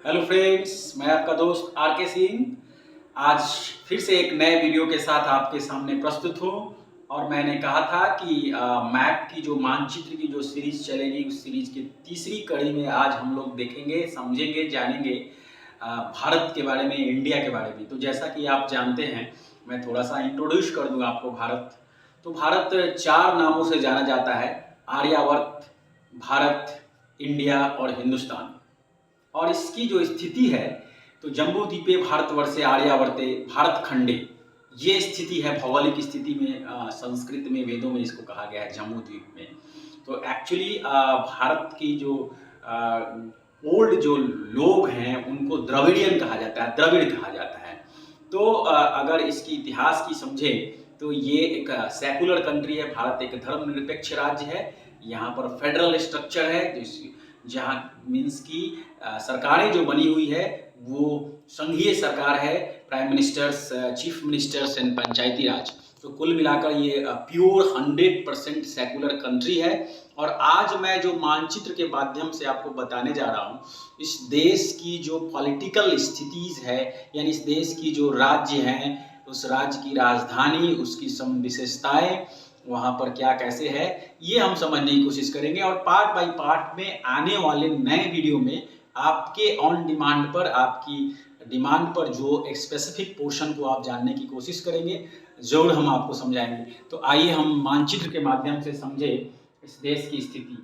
Hello friends, मैं आपका दोस्त आर के सिंह आज फिर से एक नए वीडियो के साथ आपके सामने प्रस्तुत हूँ। और मैंने कहा था कि मैप की जो मानचित्र की जो सीरीज चलेगी, उस सीरीज की तीसरी कड़ी में आज हम लोग देखेंगे, समझेंगे, जानेंगे भारत के बारे में, इंडिया के बारे में। तो जैसा कि आप जानते हैं, मैं थोड़ा सा इंट्रोड्यूस कर दूँ आपको। भारत भारत चार नामों से जाना जाता है: आर्यावर्त, भारत, इंडिया और हिंदुस्तान। और इसकी जो स्थिति है, तो जम्बू द्वीपे भारतवर्षे आर्यावर्ते भारत खंडे, ये स्थिति है भौगोलिक स्थिति में। संस्कृत में, वेदों में इसको कहा गया है जम्बू द्वीप में। तो एक्चुअली भारत की जो ओल्ड जो लोग हैं उनको द्रविडियन कहा जाता है, द्रविड़ कहा जाता है। तो अगर इसकी इतिहास की समझें तो ये एक सेकुलर कंट्री है। भारत एक धर्मनिरपेक्ष राज्य है। यहाँ पर फेडरल स्ट्रक्चर है, जहाँ मीन्स की सरकारें जो बनी हुई है वो संघीय सरकार है, prime ministers, chief ministers and Panchayati Raj. तो कुल मिलाकर ये प्योर 100% सेकुलर कंट्री है। और आज मैं जो मानचित्र के माध्यम से आपको बताने जा रहा हूँ, इस देश की जो पॉलिटिकल स्थितिज है, यानी इस देश की जो राज्य हैं, उस राज्य की राजधानी, उसकी सम विशेषताएं, वहाँ पर क्या कैसे है, ये हम समझने की कोशिश करेंगे। और पार्ट बाय पार्ट में आने वाले नए वीडियो में आपके ऑन डिमांड पर, आपकी डिमांड पर जो एक स्पेसिफिक पोर्शन को आप जानने की कोशिश करेंगे, जरूर हम आपको समझाएंगे। तो आइए हम मानचित्र के माध्यम से समझे इस देश की स्थिति।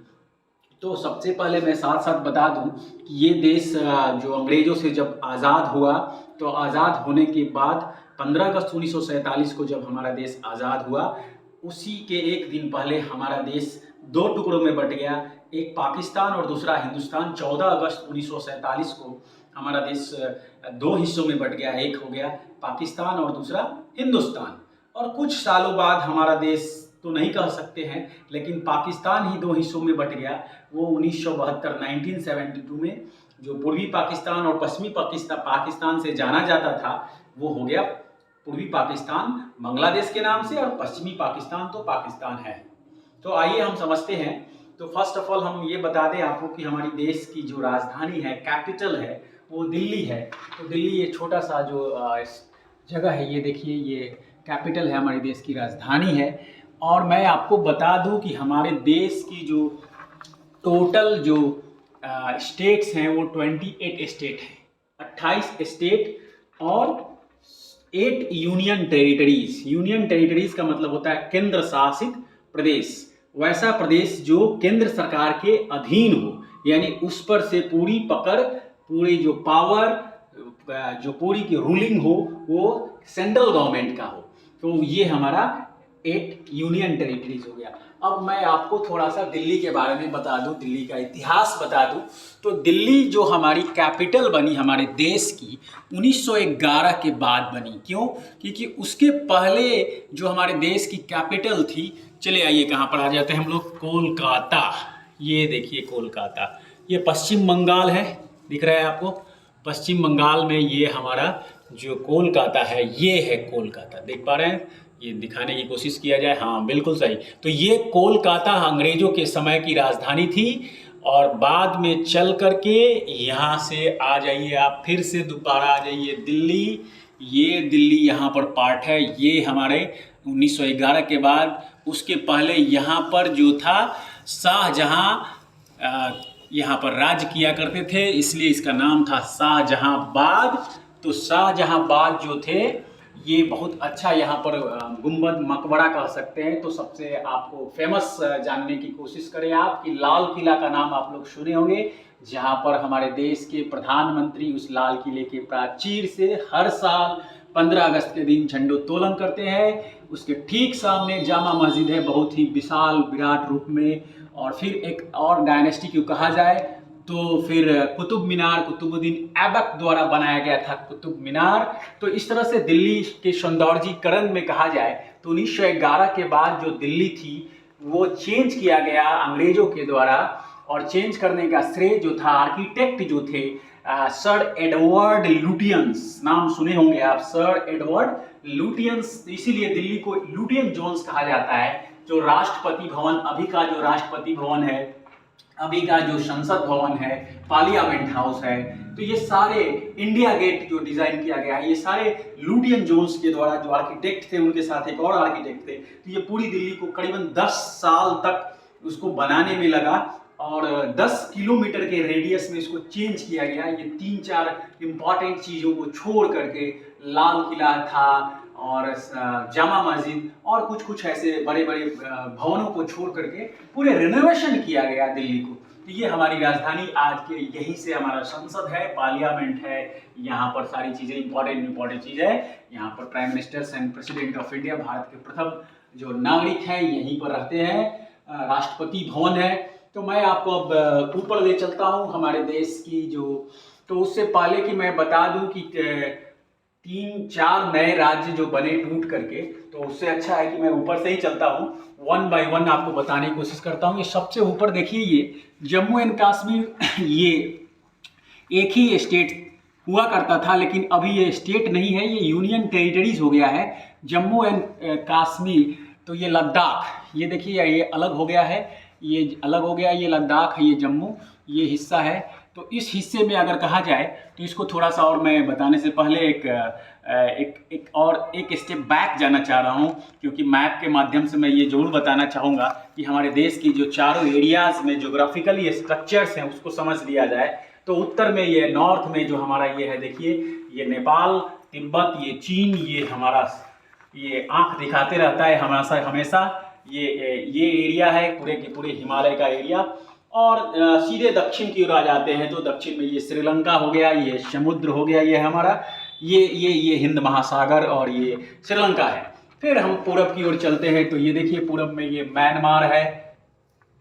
तो सबसे पहले मैं साथ साथ बता दूं कि ये देश जो अंग्रेजों से जब आज़ाद हुआ, तो आज़ाद होने के बाद 15 अगस्त 1947 को जब हमारा देश आज़ाद हुआ, उसी के एक दिन पहले हमारा देश दो टुकड़ों में बट गया, एक पाकिस्तान और दूसरा हिंदुस्तान। 14 अगस्त 1947 को हमारा देश दो हिस्सों में बट गया, एक हो गया पाकिस्तान और दूसरा हिंदुस्तान। और कुछ सालों बाद हमारा देश तो नहीं कह सकते हैं, लेकिन पाकिस्तान ही दो हिस्सों में बट गया। वो 1972 में जो पूर्वी पाकिस्तान और पश्चिमी पाकिस्तान से जाना जाता था, वो हो गया पूर्वी पाकिस्तान बांग्लादेश के नाम से, और पश्चिमी पाकिस्तान तो पाकिस्तान है। तो आइए हम समझते हैं। तो फर्स्ट ऑफ ऑल हम ये बता दें आपको कि हमारी देश की जो राजधानी है, कैपिटल है, वो दिल्ली है। तो दिल्ली ये छोटा सा जो जगह है, ये देखिए, ये कैपिटल है, हमारे देश की राजधानी है। और मैं आपको बता दूं कि हमारे देश की जो टोटल जो स्टेट्स हैं वो 28 स्टेट हैं, 28 स्टेट और 8 यूनियन टेरिटरीज। यूनियन टेरिटरीज का मतलब होता है केंद्र शासित प्रदेश। वैसा प्रदेश जो केंद्र सरकार के अधीन हो, यानी उस पर से पूरी पकड़, पूरी जो पावर, जो पूरी की रूलिंग हो, वो सेंट्रल गवर्नमेंट का हो। तो ये हमारा 8 यूनियन टेरिटरीज हो गया। अब मैं आपको थोड़ा सा दिल्ली के बारे में बता दूं, दिल्ली का इतिहास बता दूं। तो दिल्ली जो हमारी कैपिटल बनी हमारे देश की 1911 के बाद बनी। क्यों? क्योंकि उसके पहले जो हमारे देश की कैपिटल थी, चले आइए कहाँ पर आ जाते हैं हम लोग, कोलकाता। ये देखिए कोलकाता, ये पश्चिम बंगाल है, दिख रहा है आपको? पश्चिम बंगाल में ये हमारा जो कोलकाता है, ये है कोलकाता, देख पा रहे हैं? ये दिखाने की कोशिश किया जाए, हाँ बिल्कुल सही। तो ये कोलकाता अंग्रेजों के समय की राजधानी थी, और बाद में चल करके यहाँ से आ जाइए आप, फिर से दोबारा आ जाइए दिल्ली। ये दिल्ली यहाँ पर पार्ट है, ये हमारे 1911 के बाद। उसके पहले यहाँ पर जो था शाहजहाँ यहाँ पर राज किया करते थे, इसलिए इसका नाम था शाहजहाँबाद। तो शाहजहाँबाद जो थे, ये बहुत अच्छा यहाँ पर गुंबद मकबरा कह सकते हैं। तो सबसे आपको फेमस जानने की कोशिश करें आप कि लाल किला का नाम आप लोग सुने होंगे, जहाँ पर हमारे देश के प्रधानमंत्री उस लाल किले के प्राचीर से हर साल 15 अगस्त के दिन झंडोत्तोलन करते हैं। उसके ठीक सामने जामा मस्जिद है, बहुत ही विशाल विराट रूप में। और फिर एक और डायनेस्टी को कहा जाए तो फिर कुतुब मीनार, कुतुबुद्दीन ऐबक द्वारा बनाया गया था कुतुब मीनार। तो इस तरह से दिल्ली के सौंदर्यीकरण में कहा जाए तो 1911 के बाद जो दिल्ली थी वो चेंज किया गया अंग्रेजों के द्वारा। और चेंज करने का श्रेय जो था, आर्किटेक्ट जो थे सर एडवर्ड लुटियंस, नाम सुने होंगे आप, सर एडवर्ड लुटियंस। इसीलिए दिल्ली को लुटियन जोन्स कहा जाता है। जो राष्ट्रपति भवन, अभी का जो राष्ट्रपति भवन है, अभी का जो संसद भवन है, पार्लियामेंट हाउस है, तो ये सारे इंडिया गेट जो डिजाइन किया गया है, ये सारे लुटियन जोन्स के द्वारा, जो आर्किटेक्ट थे, उनके साथ एक और आर्किटेक्ट थे। तो ये पूरी दिल्ली को करीबन 10 साल तक उसको बनाने में लगा और 10 किलोमीटर के रेडियस में इसको चेंज किया गया। ये 3-4 इंपॉर्टेंट चीज़ों को छोड़ करके, लाल किला था और जामा मस्जिद और कुछ कुछ ऐसे बड़े बड़े भवनों को छोड़ करके पूरे रिनोवेशन किया गया दिल्ली को। तो ये हमारी राजधानी, आज के यहीं से हमारा संसद है, पार्लियामेंट है, यहाँ पर सारी चीज़ें इंपॉर्टेंट चीज़ है। यहाँ पर prime minister and president of India, Bharat के प्रथम जो नागरिक हैं, यहीं पर रहते हैं। राष्ट्रपति भवन है। तो मैं आपको अब ऊपर ले चलता हूँ हमारे देश की तो उससे पहले कि मैं बता दूं कि 3-4 नए राज्य जो बने टूट करके, तो उससे अच्छा है कि मैं ऊपर से ही चलता हूँ, 1 बाय 1 आपको बताने की कोशिश करता हूँ। ये सबसे ऊपर देखिए, ये जम्मू एंड कश्मीर, ये एक ही स्टेट हुआ करता था, लेकिन अभी ये स्टेट नहीं है, ये यूनियन टेरिटरीज हो गया है, जम्मू एंड कश्मीर। तो ये लद्दाख, ये देखिए ये अलग हो गया है, ये अलग हो गया, ये लद्दाख है, ये जम्मू, ये हिस्सा है। तो इस हिस्से में अगर कहा जाए तो इसको थोड़ा सा, और मैं बताने से पहले एक स्टेप बैक जाना चाह रहा हूँ, क्योंकि मैप के माध्यम से मैं ये जरूर बताना चाहूँगा कि हमारे देश की जो चारों एरियाज़ में जोग्राफिकली स्ट्रक्चर्स हैं उसको समझ लिया जाए। तो उत्तर में, ये नॉर्थ में जो हमारा ये है, देखिए ये नेपाल, तिब्बत, ये चीन, ये हमारा ये आँख दिखाते रहता है हमेशा ये एरिया है, पूरे के पूरे हिमालय का एरिया। और सीधे दक्षिण की ओर आ जाते हैं तो दक्षिण में ये श्रीलंका हो गया, ये समुद्र हो गया, ये हमारा ये हिंद महासागर और ये श्रीलंका है। फिर हम पूरब की ओर चलते हैं तो ये देखिए पूरब में ये म्यांमार है।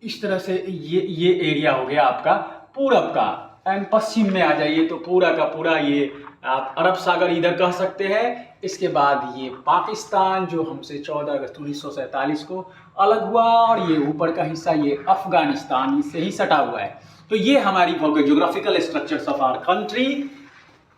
इस तरह से ये एरिया हो गया आपका पूरब का। एंड पश्चिम में आ जाइए तो पूरा का पूरा ये आप अरब सागर इधर कह सकते हैं। इसके बाद ये पाकिस्तान जो हमसे 14 अगस्त 1947 को अलग हुआ, और ये ऊपर का हिस्सा ये अफगानिस्तान, इससे ही सटा हुआ है। तो ये हमारी geographical structures of our country.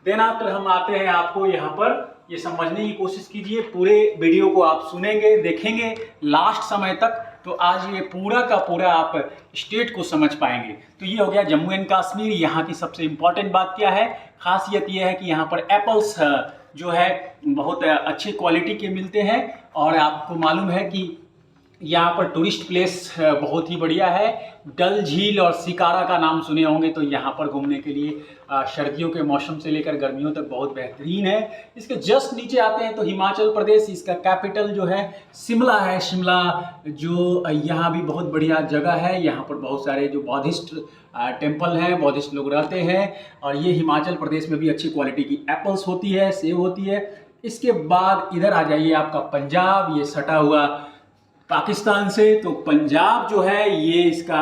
Then after हम आते हैं, आपको यहाँ पर ये समझने की कोशिश कीजिए, पूरे वीडियो को आप सुनेंगे, देखेंगे लास्ट समय तक, तो आज ये पूरा का पूरा आप स्टेट को समझ पाएंगे। तो ये हो गया जम्मू एंड कश्मीर। यहाँ की सबसे इम्पॉर्टेंट बात क्या है, खासियत ये है कि यहाँ पर एप्पल्स जो है बहुत अच्छी क्वालिटी के मिलते हैं, और आपको मालूम है कि यहाँ पर टूरिस्ट प्लेस बहुत ही बढ़िया है। डल झील और शिकारा का नाम सुने होंगे, तो यहाँ पर घूमने के लिए सर्दियों के मौसम से लेकर गर्मियों तक बहुत बेहतरीन है। इसके जस्ट नीचे आते हैं तो हिमाचल प्रदेश, इसका कैपिटल जो है शिमला है। शिमला जो यहाँ भी बहुत बढ़िया जगह है, यहाँ पर बहुत सारे जो बौद्धिस्ट टेम्पल हैं, बौद्धिस्ट लोग रहते हैं। और ये हिमाचल प्रदेश में भी अच्छी क्वालिटी की एप्पल्स होती है, सेब होती है। इसके बाद इधर आ जाइए, आपका पंजाब, ये सटा हुआ पाकिस्तान से। तो पंजाब जो है ये इसका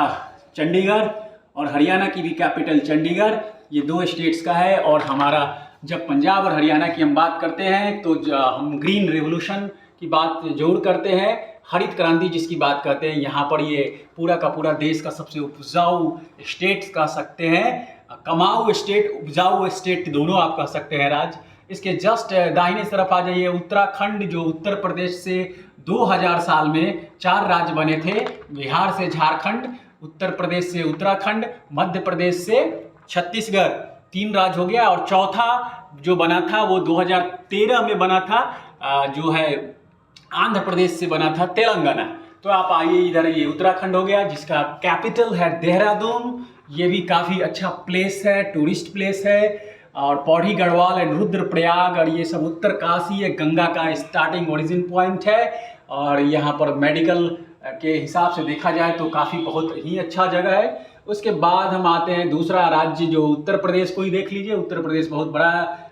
चंडीगढ़, और हरियाणा की भी कैपिटल चंडीगढ़, ये 2 स्टेट्स का है। और हमारा जब पंजाब और हरियाणा की हम बात करते हैं तो हम ग्रीन रेवोल्यूशन की बात जरूर करते हैं, हरित क्रांति जिसकी बात करते हैं। यहाँ पर ये पूरा का पूरा देश का सबसे उपजाऊ स्टेट कह सकते हैं, कमाऊ स्टेट, उपजाऊ स्टेट दोनों आप कह सकते हैं राज्य। इसके जस्ट दाहिने तरफ आ जाइए, उत्तराखंड, जो उत्तर प्रदेश से 2000 साल में 4 राज्य बने थे, बिहार से झारखंड, उत्तर प्रदेश से उत्तराखंड, मध्य प्रदेश से छत्तीसगढ़, 3 राज्य हो गया। और चौथा जो बना था वो 2013 में बना था, जो है आंध्र प्रदेश से बना था, तेलंगाना। तो आप आइए इधर, ये उत्तराखंड हो गया जिसका कैपिटल है देहरादून। ये भी काफ़ी अच्छा प्लेस है, टूरिस्ट प्लेस है। और पौड़ी गढ़वाल एंड रुद्रप्रयाग, और ये सब उत्तर काशी है, गंगा का स्टार्टिंग ओरिजिन पॉइंट है। और यहाँ पर मेडिकल के हिसाब से देखा जाए तो काफ़ी बहुत ही अच्छा जगह है। उसके बाद हम आते हैं दूसरा राज्य, जो उत्तर प्रदेश को ही देख लीजिए। उत्तर प्रदेश बहुत बड़ा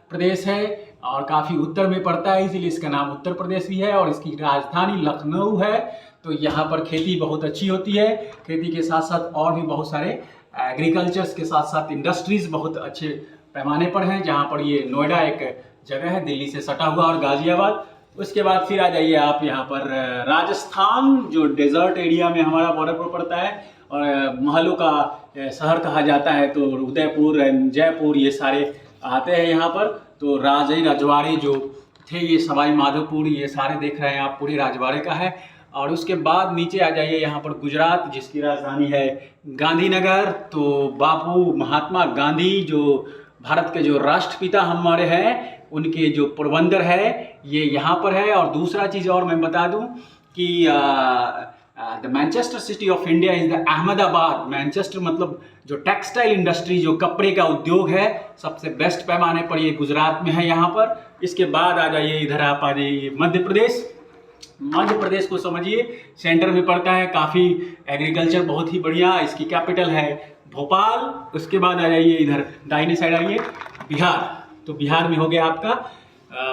प्रदेश है और काफ़ी उत्तर में पड़ता है, इसीलिए इसका नाम उत्तर प्रदेश भी है। और इसकी राजधानी लखनऊ है। तो यहाँ पर खेती बहुत अच्छी होती है, खेती के साथ साथ और भी बहुत सारे एग्रीकल्चर्स के साथ साथ इंडस्ट्रीज़ बहुत अच्छे पैमाने पर हैं। जहाँ पर ये नोएडा एक जगह है, दिल्ली से सटा हुआ, और गाजियाबाद। उसके बाद फिर आ जाइए आप यहाँ पर राजस्थान, जो डेजर्ट एरिया में हमारा बॉर्डर पर पड़ता है और महलों का शहर कहा जाता है। तो उदयपुर एंड जयपुर ये सारे आते हैं यहाँ पर। तो रजवाड़े जो थे, ये सवाई माधोपुर, ये सारे देख रहे हैं आप, पूरे राजवाड़े का है। और उसके बाद नीचे आ जाइए यहाँ पर गुजरात, जिसकी राजधानी है गांधीनगर। तो बापू महात्मा गांधी जो भारत के जो राष्ट्रपिता हमारे हैं उनके जो पोरबंदर है ये यहाँ पर है। और दूसरा चीज़ और मैं बता दूं कि the Manchester city of India is the Ahmedabad. Manchester मतलब जो टेक्सटाइल इंडस्ट्री, जो कपड़े का उद्योग है, सबसे बेस्ट पैमाने पर ये गुजरात में है यहाँ पर। इसके बाद आ जाइए इधर, आप आ जाइए मध्य प्रदेश। मध्य प्रदेश को समझिए सेंटर में पड़ता है, काफ़ी एग्रीकल्चर बहुत ही बढ़िया, इसकी कैपिटल है भोपाल। उसके बाद आ जाइए इधर दाहिने साइड आइए बिहार। तो बिहार में हो गया आपका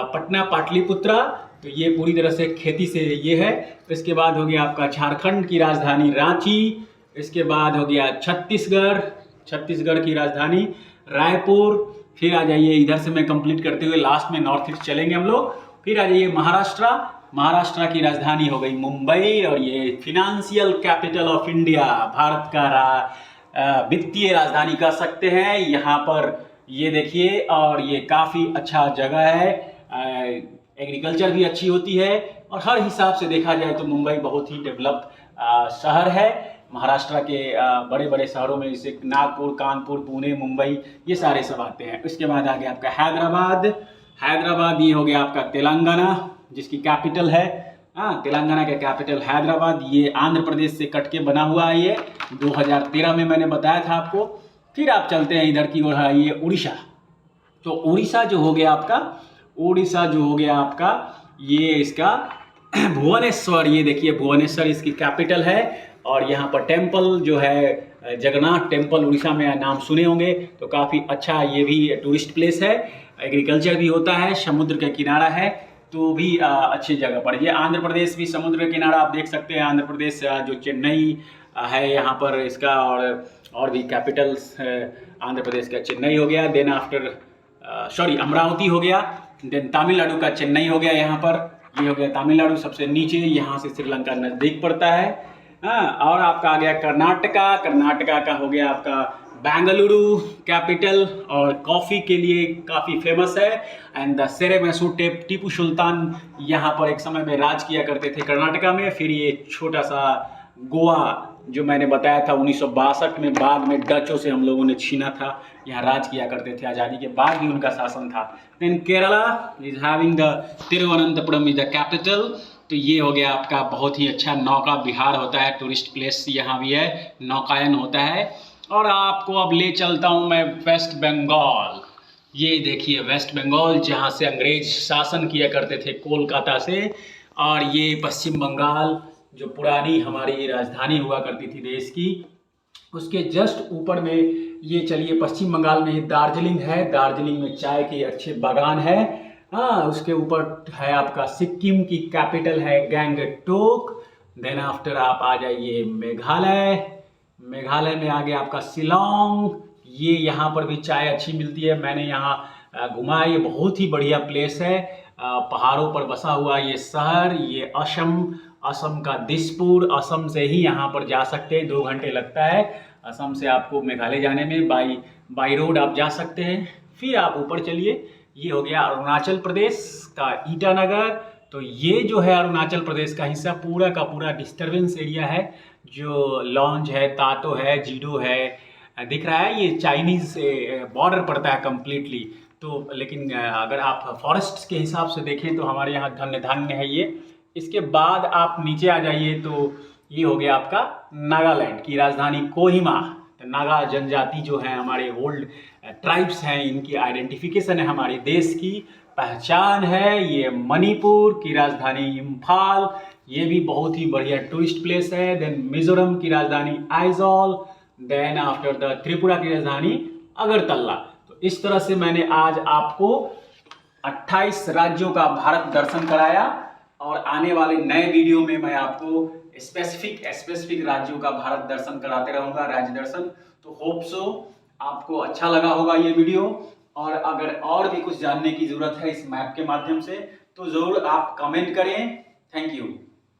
पटना, पाटलिपुत्रा, तो ये पूरी तरह से खेती से ये है। इसके बाद हो गया आपका झारखंड की राजधानी रांची। इसके बाद हो गया छत्तीसगढ़, छत्तीसगढ़ की राजधानी रायपुर। फिर आ जाइए इधर से मैं कंप्लीट करते हुए लास्ट में नॉर्थ ईस्ट चलेंगे हम लोग। फिर आ जाइए महाराष्ट्र। महाराष्ट्र की राजधानी हो गई मुंबई, और ये financial capital of India, Bharat का वित्तीय राजधानी कह सकते हैं। यहाँ पर ये देखिए, और ये काफ़ी अच्छा जगह है, एग्रीकल्चर भी अच्छी होती है, और हर हिसाब से देखा जाए तो मुंबई बहुत ही डेवलप्ड शहर है। महाराष्ट्र के बड़े बड़े शहरों में जैसे नागपुर, कानपुर, पुणे, मुंबई, ये सारे सब आते हैं। उसके बाद आ गया आपका हैदराबाद। हैदराबाद ये हो गया आपका तेलंगाना, जिसकी कैपिटल है, तेलंगाना का कैपिटल हैदराबाद। ये आंध्र प्रदेश से कट के बना हुआ है, ये 2013 में मैंने बताया था आपको। फिर आप चलते हैं इधर की ओर, आइए उड़ीसा। तो उड़ीसा जो हो गया आपका, उड़ीसा जो हो गया आपका, ये इसका भुवनेश्वर, ये देखिए भुवनेश्वर इसकी कैपिटल है। और यहाँ पर टेम्पल जो है जगन्नाथ टेम्पल, उड़ीसा में नाम सुने होंगे, तो काफ़ी अच्छा ये भी टूरिस्ट प्लेस है। एग्रीकल्चर भी होता है, समुद्र का किनारा है, तो भी अच्छी जगह पर। ये आंध्र प्रदेश भी समुद्र का किनारा आप देख सकते हैं। आंध्र प्रदेश जो चेन्नई है यहाँ पर इसका, और भी कैपिटल्स आंध्र प्रदेश का चेन्नई हो गया, देन आफ्टर सॉरी अमरावती हो गया, देन तमिलनाडु का चेन्नई हो गया यहाँ पर। ये हो गया तमिलनाडु सबसे नीचे, यहाँ से श्रीलंका नज़दीक पड़ता है। और आपका आ गया कर्नाटका। कर्नाटका का हो गया आपका बेंगलुरु कैपिटल, और कॉफ़ी के लिए काफ़ी फेमस है। एंड द सेरेमैसूर टीपू सुल्तान यहाँ पर एक समय में राज किया करते थे कर्नाटका में। फिर ये छोटा सा गोवा जो मैंने बताया था 1962 में, बाद में डचों से हम लोगों ने छीना था, यहाँ राज किया करते थे, आज़ादी के बाद भी उनका शासन था। Then Kerala is having the Thiruvananthapuram is the capital. तो ये हो गया आपका बहुत ही अच्छा नौका विहार होता है, टूरिस्ट प्लेस यहाँ भी है, नौकायन होता है। और आपको अब ले चलता हूँ मैं वेस्ट बंगाल। ये देखिए वेस्ट बंगाल, जहाँ से अंग्रेज शासन किया करते थे कोलकाता से। और ये पश्चिम बंगाल जो पुरानी हमारी राजधानी हुआ करती थी देश की, उसके जस्ट ऊपर में ये चलिए पश्चिम बंगाल में दार्जिलिंग है। दार्जिलिंग में चाय के अच्छे बागान है। उसके ऊपर है आपका सिक्किम की कैपिटल है गैंगटोक। देन आफ्टर आप आ जाइए मेघालय। मेघालय में आ गया आपका शिलोंग। ये यहाँ पर भी चाय अच्छी मिलती है, मैंने यहाँ घुमा, ये बहुत ही बढ़िया प्लेस है। पहाड़ों पर बसा हुआ ये शहर, ये असम का दिसपुर। असम से ही यहाँ पर जा सकते हैं, 2 घंटे लगता है असम से आपको मेघालय जाने में, बाई रोड आप जा सकते हैं। फिर आप ऊपर चलिए, ये हो गया अरुणाचल प्रदेश का ईटानगर। तो ये जो है अरुणाचल प्रदेश का हिस्सा पूरा का पूरा डिस्टर्बेंस एरिया है, जो लॉन्ज है, तातो है, जीडो है, दिख रहा है, ये चाइनीज़ से बॉर्डर पड़ता है कम्प्लीटली। तो लेकिन अगर आप फॉरेस्ट के हिसाब से देखें तो हमारे यहाँ धन्य धान्य है ये। इसके बाद आप नीचे आ जाइए तो ये हो गया आपका नागालैंड की राजधानी कोहिमा। तो नागा जनजाति जो है हमारे ओल्ड ट्राइब्स हैं, इनकी आइडेंटिफिकेशन है, हमारे देश की पहचान है। ये मणिपुर की राजधानी इम्फाल, ये भी बहुत ही बढ़िया टूरिस्ट प्लेस है। देन मिजोरम की राजधानी Aizawl, then after the Tripura की राजधानी अगरतला। तो इस तरह से मैंने आज आपको 28 राज्यों का भारत दर्शन कराया, और आने वाले नए वीडियो में मैं आपको स्पेसिफिक राज्यों का भारत दर्शन कराते रहूँगा, राज्य दर्शन। तो होप सो आपको अच्छा लगा होगा ये वीडियो, और अगर और भी कुछ जानने की ज़रूरत है इस मैप के माध्यम से तो ज़रूर आप कमेंट करें। Thank you.